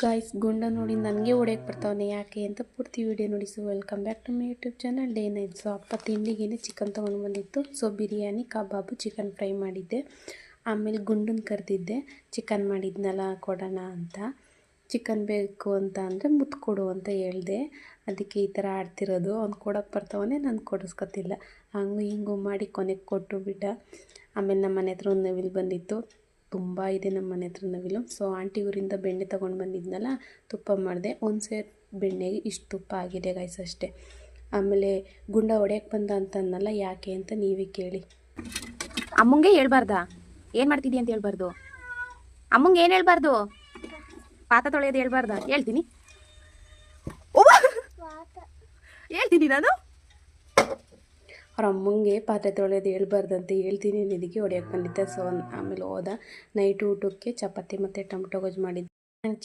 Guys ಗುಂಡ ನೋಡಿ ನನಗೆ ಹೊಡೆಯಕ್ಕೆ ಬರ್ತಾವನೆ ಯಾಕೆ ಅಂತ ಪೂರ್ತಿ ವೀಡಿಯೋ ನೋಡಿ. So welcome back to my YouTube channel day night. So ಅಪ್ಪ ತಿಂಡಿಗೇನೆ ಚಿಕನ್ ತೊಗೊಂಡು ಬಂದಿತ್ತು. So biryani, kebab, chicken fry ಮಾಡಿದ್ದೆ. ಆಮೇಲೆ ಗುಂಡನ್ನು ಕರೆದಿದ್ದೆ, ಚಿಕನ್ ಮಾಡಿದ್ನಲ್ಲ ಕೊಡೋಣ ಅಂತ. ಚಿಕನ್ ಬೇಕು ಅಂತ ಅಂದರೆ ಮುತ್ತು ಕೊಡು ಅಂತ ಹೇಳಿದೆ. ಅದಕ್ಕೆ ಈ ಥರ ಆಡ್ತಿರೋದು. ಅವ್ನು ಕೊಡೋಕ್ಕೆ ಬರ್ತಾವನೆ, ನಾನು ಕೊಡಿಸ್ಕೊತಿಲ್ಲ. ಹಂಗೂ ಹಿಂಗೂ ಮಾಡಿ ಕೊನೆಗೆ ಕೊಟ್ಟು ಬಿಟ್ಟ. ಆಮೇಲೆ ನಮ್ಮ ಮನೆ ಹತ್ರ ಒಂದು ನವಿಲು ಬಂದಿತ್ತು. ತುಂಬ ಇದೆ ನಮ್ಮ ಮನೆ ಹತ್ರ ನವಿಲು. ಸೊ ಆಂಟಿ ಊರಿಂದ ಬೆಣ್ಣೆ ತೊಗೊಂಡು ಬಂದಿದ್ನಲ್ಲ, ತುಪ್ಪ ಮಾಡಿದೆ. ಒಂದು ಸೇರು ಬೆಣ್ಣೆಗೆ ಇಷ್ಟು ತುಪ್ಪ ಆಗಿದೆ ಗಾಯ್ಸ್ ಅಷ್ಟೇ. ಆಮೇಲೆ ಗುಂಡ ಹೊಡೆಯಕ್ಕೆ ಬಂದ ಅಂತಂದಲ್ಲ, ಯಾಕೆ ಅಂತ ನೀವೇ ಕೇಳಿ. ಅಮ್ಮಂಗೆ ಹೇಳ್ಬಾರ್ದಾ ಏನು ಮಾಡ್ತಿದ್ದಿ ಅಂತ ಹೇಳ್ಬಾರ್ದು. ಅಮ್ಮಂಗೆ ಏನು ಹೇಳ್ಬಾರ್ದು, ಪಾತ ತೊಳೆಯೋದು ಹೇಳ್ಬಾರ್ದ? ಹೇಳ್ತೀನಿ ಹೇಳ್ತೀನಿ ನಾನು. ಅವ್ರ ಅಮ್ಮಂಗೆ ಪಾತ್ರೆ ತೊಳೆಯೋದು ಹೇಳ್ಬಾರ್ದಂತ ಹೇಳ್ತೀನಿ ಅನ್ನೋದಕ್ಕೆ ಹೊಡೆಯಕ್ಕೆ ಬಂದಿದ್ದೆ. ಸೊ ಆಮೇಲೆ ಹೋದ. ನೈಟ್ ಊಟಕ್ಕೆ ಚಪಾತಿ ಮತ್ತು ಟೊಮಟೊ ಗೊಜ್ಜು ಮಾಡಿದ್ದೆ.